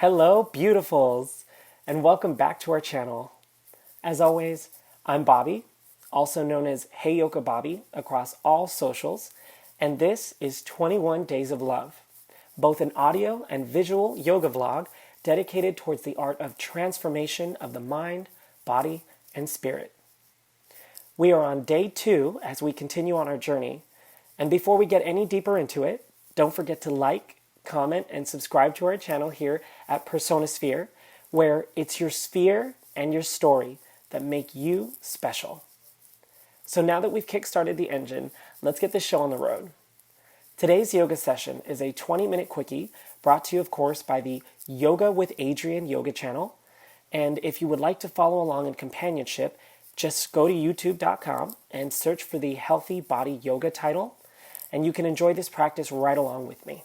Hello, beautifuls, and welcome back to our channel. As always, I'm Bobby, also known as Hey Yoga Bobby across all socials, and this is 21 Days of Love, both an audio and visual yoga vlog dedicated towards the art of transformation of the mind, body, and spirit. We are on day 2 as we continue on our journey, and before we get any deeper into it, don't forget to like, comment, and subscribe to our channel here at Sphere, where it's your sphere and your story that make you special. So now that we've kickstarted the engine, let's get this show on the road. Today's yoga session is a 20-minute quickie brought to you, of course, by the Yoga with Adrienne yoga channel. And if you would like to follow along in companionship, just go to youtube.com and search for the Healthy Body Yoga title, and you can enjoy this practice right along with me.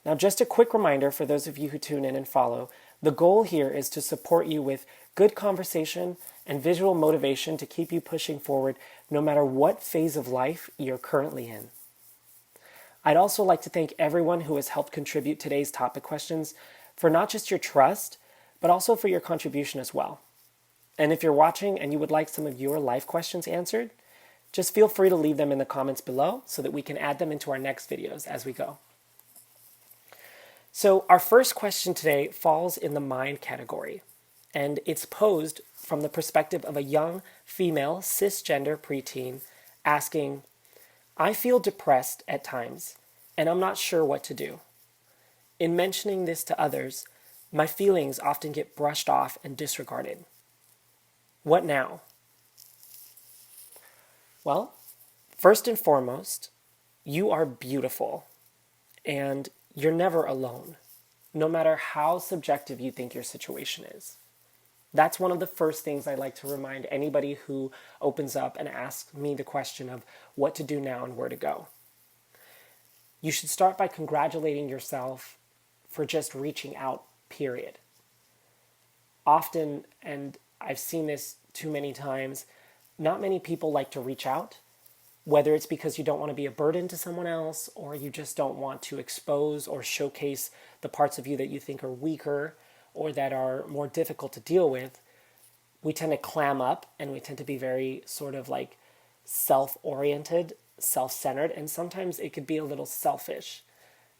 Now, just a quick reminder for those of you who tune in and follow, the goal here is to support you with good conversation and visual motivation to keep you pushing forward no matter what phase of life you're currently in. I'd also like to thank everyone who has helped contribute today's topic questions for not just your trust, but also for your contribution as well. And if you're watching and you would like some of your life questions answered, just feel free to leave them in the comments below so that we can add them into our next videos as we go. So our first question today falls in the mind category, and it's posed from the perspective of a young female cisgender preteen asking, I feel depressed at times, and I'm not sure what to do. In mentioning this to others, my feelings often get brushed off and disregarded. What now? Well, first and foremost, you are beautiful, and you're never alone, no matter how subjective you think your situation is. That's one of the first things I like to remind anybody who opens up and asks me the question of what to do now and where to go. You should start by congratulating yourself for just reaching out, period. Often, and I've seen this too many times, not many people like to reach out, whether it's because you don't want to be a burden to someone else or you just don't want to expose or showcase the parts of you that you think are weaker or that are more difficult to deal with. We tend to clam up and we tend to be very sort of like self-oriented, self-centered, and sometimes it could be a little selfish.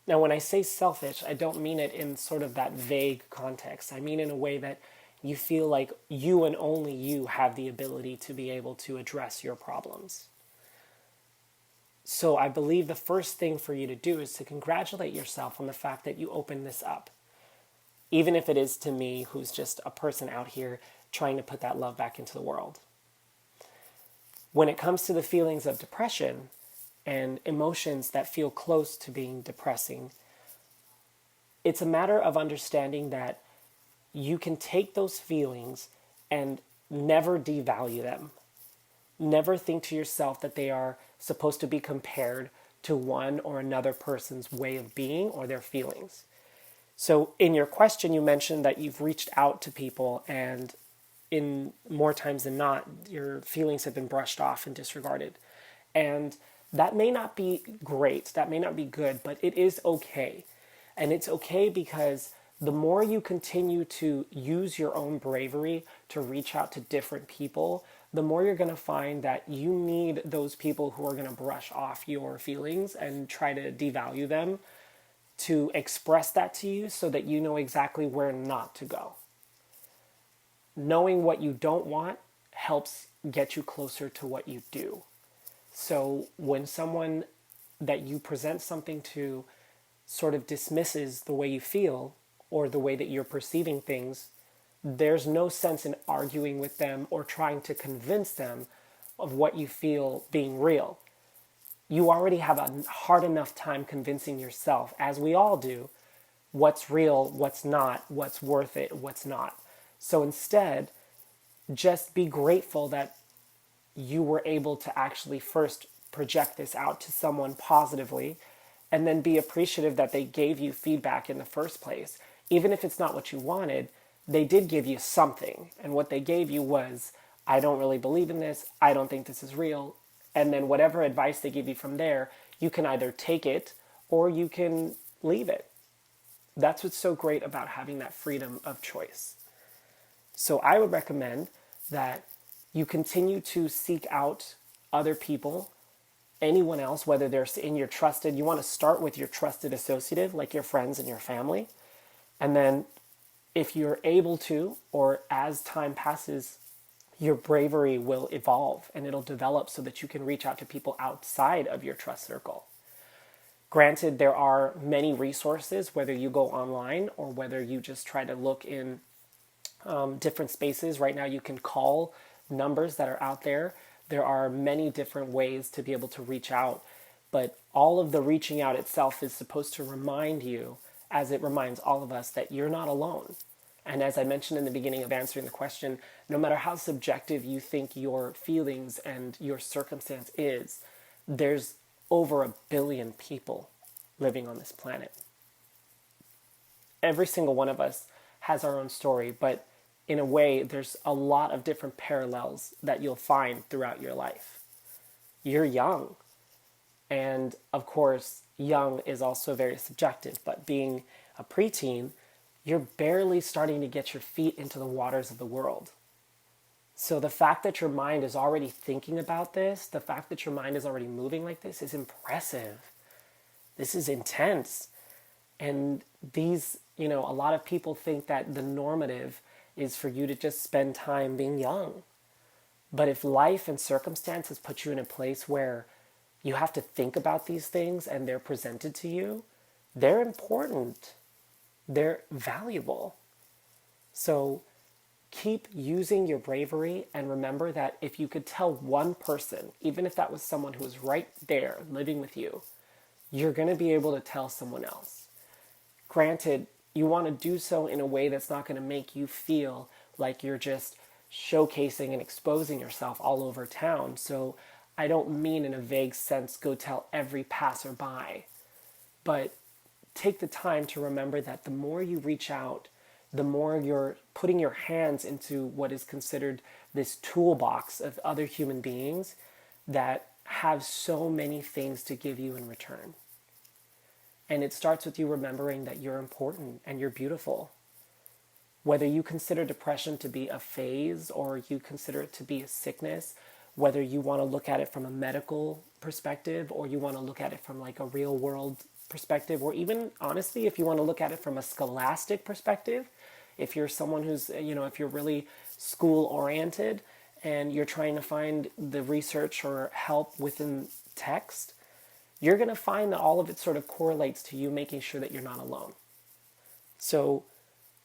Now, when I say selfish, I don't mean it in sort of that vague context. I mean in a way that you feel like you and only you have the ability to be able to address your problems. So I believe the first thing for you to do is to congratulate yourself on the fact that you opened this up. Even if it is to me, who's just a person out here trying to put that love back into the world. When it comes to the feelings of depression and emotions that feel close to being depressing, it's a matter of understanding that you can take those feelings and never devalue them. Never think to yourself that they are supposed to be compared to one or another person's way of being or their feelings. So in your question, you mentioned that you've reached out to people and in more times than not, your feelings have been brushed off and disregarded. And that may not be great, that may not be good, but it is okay. And it's okay because the more you continue to use your own bravery to reach out to different people, the more you're going to find that you need those people who are going to brush off your feelings and try to devalue them to express that to you so that you know exactly where not to go. Knowing what you don't want helps get you closer to what you do. So when someone that you present something to sort of dismisses the way you feel or the way that you're perceiving things, there's no sense in arguing with them or trying to convince them of what you feel being real. You already have a hard enough time convincing yourself, as we all do, what's real, what's not, what's worth it, what's not. So instead, just be grateful that you were able to actually first project this out to someone positively, and then be appreciative that they gave you feedback in the first place. Even if it's not what you wanted, they did give you something. And what they gave you was, I don't really believe in this, I don't think this is real. And then whatever advice they give you from there, you can either take it or you can leave it. That's what's so great about having that freedom of choice. So I would recommend that you continue to seek out other people, anyone else, whether they're in your trusted, you want to start with your trusted associative, like your friends and your family. And then if you're able to, or as time passes, your bravery will evolve and it'll develop so that you can reach out to people outside of your trust circle. Granted, there are many resources, whether you go online or whether you just try to look in different spaces. Right now, you can call numbers that are out there. There are many different ways to be able to reach out, but all of the reaching out itself is supposed to remind you, as it reminds all of us, that you're not alone. And as I mentioned in the beginning of answering the question, no matter how subjective you think your feelings and your circumstance is, there's over 1 billion people living on this planet. Every single one of us has our own story, but in a way, there's a lot of different parallels that you'll find throughout your life. You're young. And of course, young is also very subjective, but being a preteen, you're barely starting to get your feet into the waters of the world. So the fact that your mind is already thinking about this, the fact that your mind is already moving like this is impressive. This is intense. And these, a lot of people think that the normative is for you to just spend time being young. But if life and circumstances put you in a place where you have to think about these things and they're presented to you, they're important. They're valuable. So keep using your bravery and remember that if you could tell one person, even if that was someone who was right there living with you, you're going to be able to tell someone else. Granted, you want to do so in a way that's not going to make you feel like you're just showcasing and exposing yourself all over town. So I don't mean in a vague sense, go tell every passerby, but take the time to remember that the more you reach out, the more you're putting your hands into what is considered this toolbox of other human beings that have so many things to give you in return. And it starts with you remembering that you're important and you're beautiful. Whether you consider depression to be a phase or you consider it to be a sickness, whether you want to look at it from a medical perspective or you want to look at it from like a real world perspective, or even honestly, if you want to look at it from a scholastic perspective, if you're someone who's, if you're really school oriented and you're trying to find the research or help within text, you're going to find that all of it sort of correlates to you making sure that you're not alone. So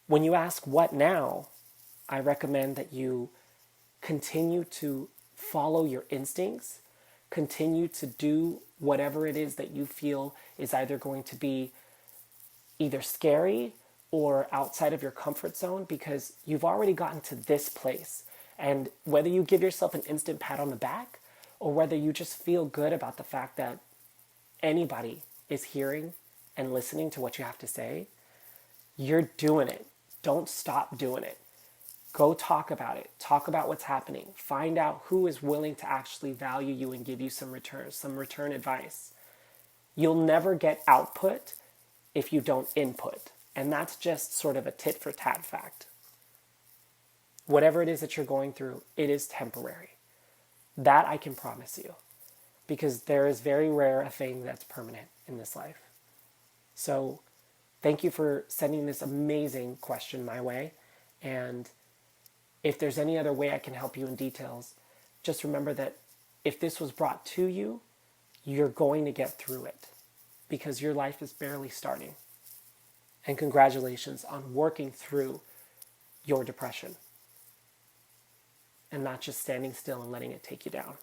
when you ask what now, I recommend that you continue to follow your instincts, continue to do whatever it is that you feel is either going to be either scary or outside of your comfort zone, because you've already gotten to this place. And whether you give yourself an instant pat on the back or whether you just feel good about the fact that anybody is hearing and listening to what you have to say, you're doing it. Don't stop doing it. Go talk about it. Talk about what's happening. Find out who is willing to actually value you and give you some return advice. You'll never get output if you don't input. And that's just sort of a tit for tat fact. Whatever it is that you're going through, it is temporary. That I can promise you. Because there is very rare a thing that's permanent in this life. So thank you for sending this amazing question my way. And if there's any other way I can help you in details, just remember that if this was brought to you, you're going to get through it because your life is barely starting. And congratulations on working through your depression and not just standing still and letting it take you down.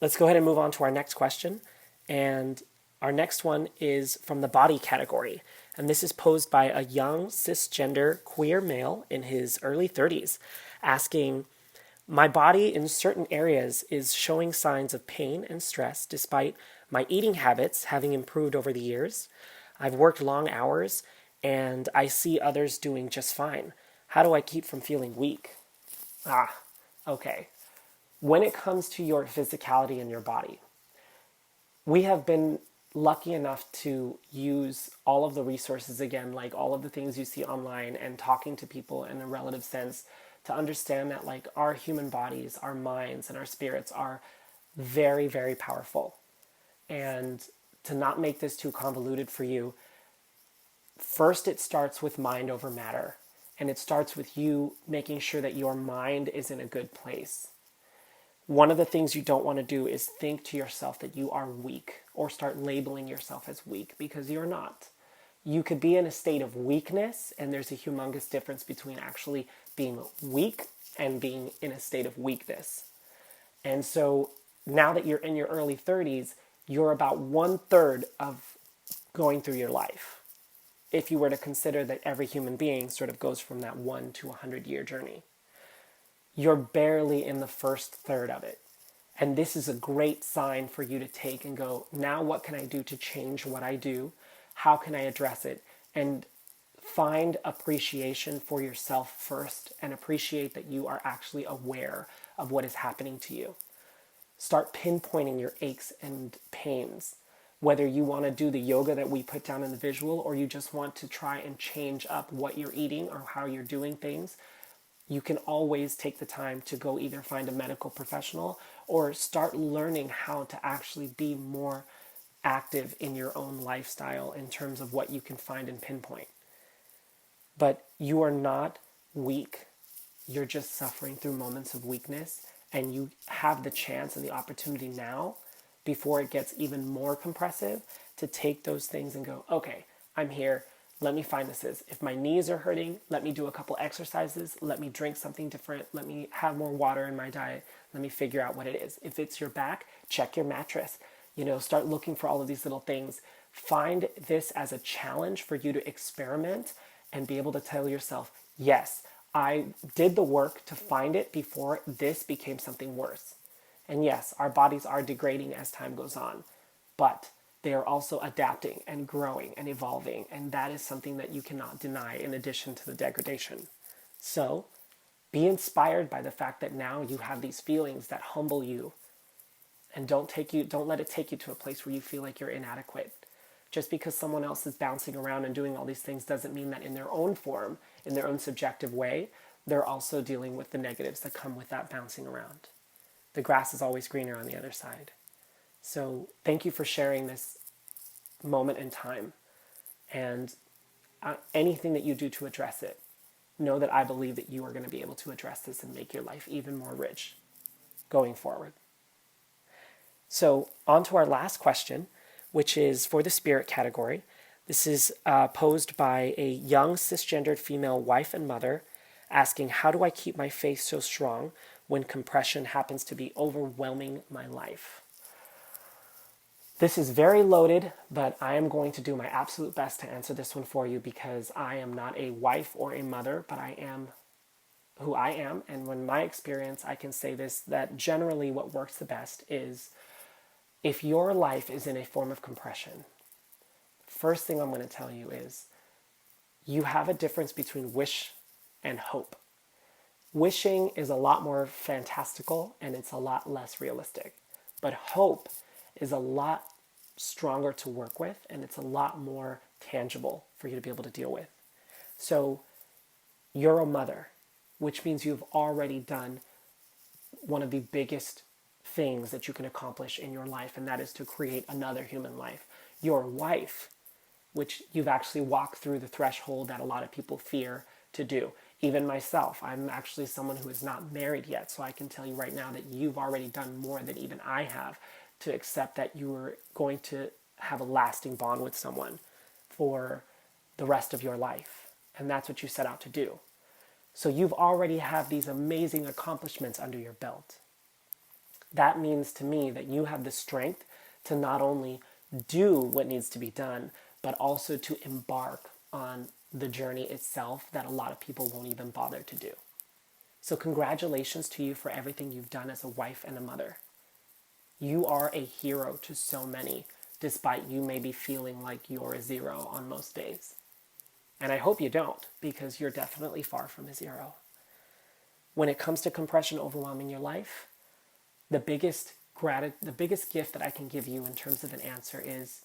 Let's go ahead and move on to our next question. And our next one is from the body category. And this is posed by a young cisgender queer male in his early 30s, asking, my body in certain areas is showing signs of pain and stress despite my eating habits having improved over the years. I've worked long hours and I see others doing just fine. How do I keep from feeling weak? Okay. When it comes to your physicality in your body, we have been lucky enough to use all of the resources again, like all of the things you see online and talking to people in a relative sense, to understand that like our human bodies, our minds, and our spirits are very, very powerful. And to not make this too convoluted for you, first it starts with mind over matter. And it starts with you making sure that your mind is in a good place. One of the things you don't want to do is think to yourself that you are weak or start labeling yourself as weak, because you're not. You could be in a state of weakness, and there's a humongous difference between actually being weak and being in a state of weakness. And so now that you're in your early 30s, you're about 1/3 of going through your life. If you were to consider that every human being sort of goes from that 1 to 100-year journey, you're barely in the first third of it. And this is a great sign for you to take and go, now what can I do to change what I do? How can I address it? And find appreciation for yourself first, and appreciate that you are actually aware of what is happening to you. Start pinpointing your aches and pains. Whether you want to do the yoga that we put down in the visual, or you just want to try and change up what you're eating or how you're doing things, you can always take the time to go either find a medical professional or start learning how to actually be more active in your own lifestyle in terms of what you can find and pinpoint. But you are not weak. You're just suffering through moments of weakness, and you have the chance and the opportunity now, before it gets even more compressive, to take those things and go, okay, I'm here. Let me find this. If my knees are hurting, let me do a couple exercises. Let me drink something different. Let me have more water in my diet. Let me figure out what it is. If it's your back, check your mattress. Start looking for all of these little things. Find this as a challenge for you to experiment and be able to tell yourself, yes, I did the work to find it before this became something worse. And yes, our bodies are degrading as time goes on, but they are also adapting and growing and evolving. And that is something that you cannot deny in addition to the degradation. So be inspired by the fact that now you have these feelings that humble you, and don't let it take you to a place where you feel like you're inadequate. Just because someone else is bouncing around and doing all these things doesn't mean that in their own form, in their own subjective way, they're also dealing with the negatives that come with that bouncing around. The grass is always greener on the other side. So thank you for sharing this moment in time, and anything that you do to address it, know that I believe that you are going to be able to address this and make your life even more rich going forward. So on to our last question, which is for the spirit category. This is posed by a young cisgendered female wife and mother, asking, how do I keep my faith so strong when compression happens to be overwhelming my life? This is very loaded, but I am going to do my absolute best to answer this one for you, because I am not a wife or a mother, but I am who I am. And in my experience, I can say this, that generally what works the best is if your life is in a form of compression. First thing I'm going to tell you is you have a difference between wish and hope. Wishing is a lot more fantastical and it's a lot less realistic. But hope is a lot stronger to work with, and it's a lot more tangible for you to be able to deal with. So you're a mother, which means you've already done one of the biggest things that you can accomplish in your life, and that is to create another human life. You're a wife, which you've actually walked through the threshold that a lot of people fear to do. Even myself, I'm actually someone who is not married yet, so I can tell you right now that you've already done more than even I have to accept that you are going to have a lasting bond with someone for the rest of your life. And that's what you set out to do. So you've already have these amazing accomplishments under your belt. That means to me that you have the strength to not only do what needs to be done, but also to embark on the journey itself that a lot of people won't even bother to do. So congratulations to you for everything you've done as a wife and a mother. You are a hero to so many, despite you maybe feeling like you're a zero on most days. And I hope you don't, because you're definitely far from a zero. When it comes to compression overwhelming your life, the biggest gift that I can give you in terms of an answer is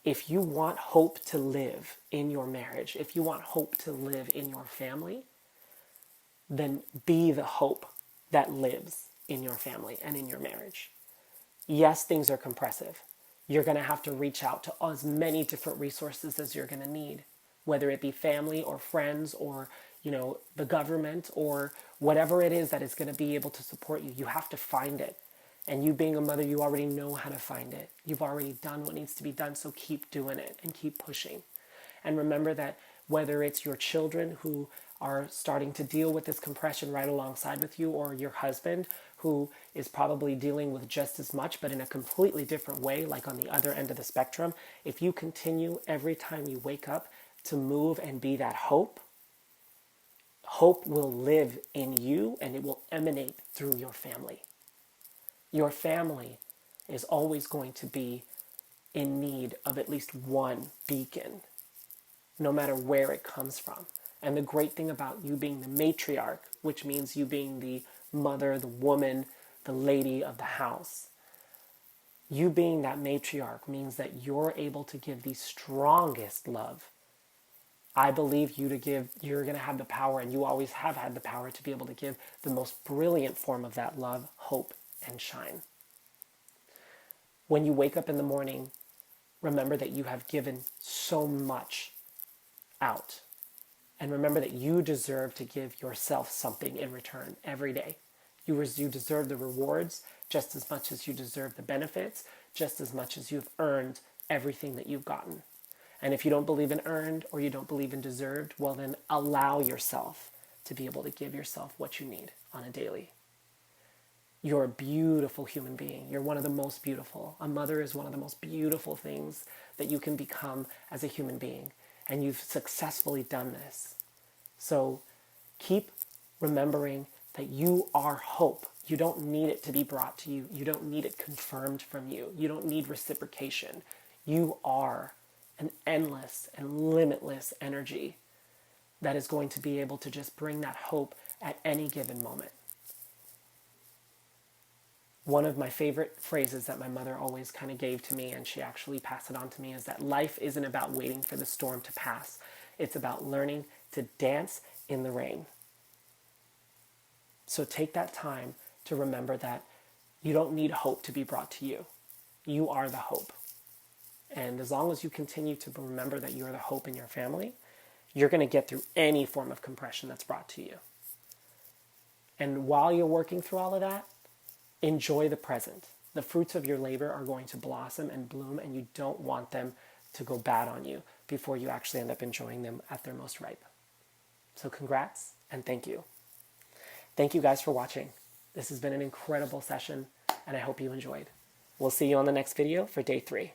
If you want hope to live in your marriage, if you want hope to live in your family, then be the hope that lives in your family and in your marriage. Yes, things are compressive. You're going to have to reach out to as many different resources as you're going to need, whether it be family or friends or, the government or whatever it is that is going to be able to support you. You have to find it. And you being a mother, you already know how to find it. You've already done what needs to be done, so keep doing it and keep pushing. And remember that whether it's your children who are starting to deal with this compression right alongside with you, or your husband who is probably dealing with just as much, but in a completely different way, like on the other end of the spectrum, if you continue every time you wake up to move and be that hope, hope will live in you and it will emanate through your family. Your family is always going to be in need of at least one beacon, no matter where it comes from. And the great thing about you being the matriarch, which means you being the mother, the woman, the lady of the house, you being that matriarch means that you're able to give the strongest love. I believe you're going to have the power, and you always have had the power to be able to give the most brilliant form of that love, hope, and shine. When you wake up in the morning, remember that you have given so much out. And remember that you deserve to give yourself something in return every day. You deserve the rewards just as much as you deserve the benefits, just as much as you've earned everything that you've gotten. And if you don't believe in earned or you don't believe in deserved, well then allow yourself to be able to give yourself what you need on a daily. You're a beautiful human being. You're one of the most beautiful. A mother is one of the most beautiful things that you can become as a human being. And you've successfully done this. So keep remembering that you are hope. You don't need it to be brought to you. You don't need it confirmed from you. You don't need reciprocation. You are an endless and limitless energy that is going to be able to just bring that hope at any given moment. One of my favorite phrases that my mother always kind of gave to me, and she actually passed it on to me, is that life isn't about waiting for the storm to pass. It's about learning to dance in the rain. So take that time to remember that you don't need hope to be brought to you. You are the hope. And as long as you continue to remember that you are the hope in your family, you're going to get through any form of compression that's brought to you. And while you're working through all of that, enjoy the present. The fruits of your labor are going to blossom and bloom, and you don't want them to go bad on you before you actually end up enjoying them at their most ripe. So congrats and thank you. Thank you guys for watching. This has been an incredible session, and I hope you enjoyed. We'll see you on the next video for day 3.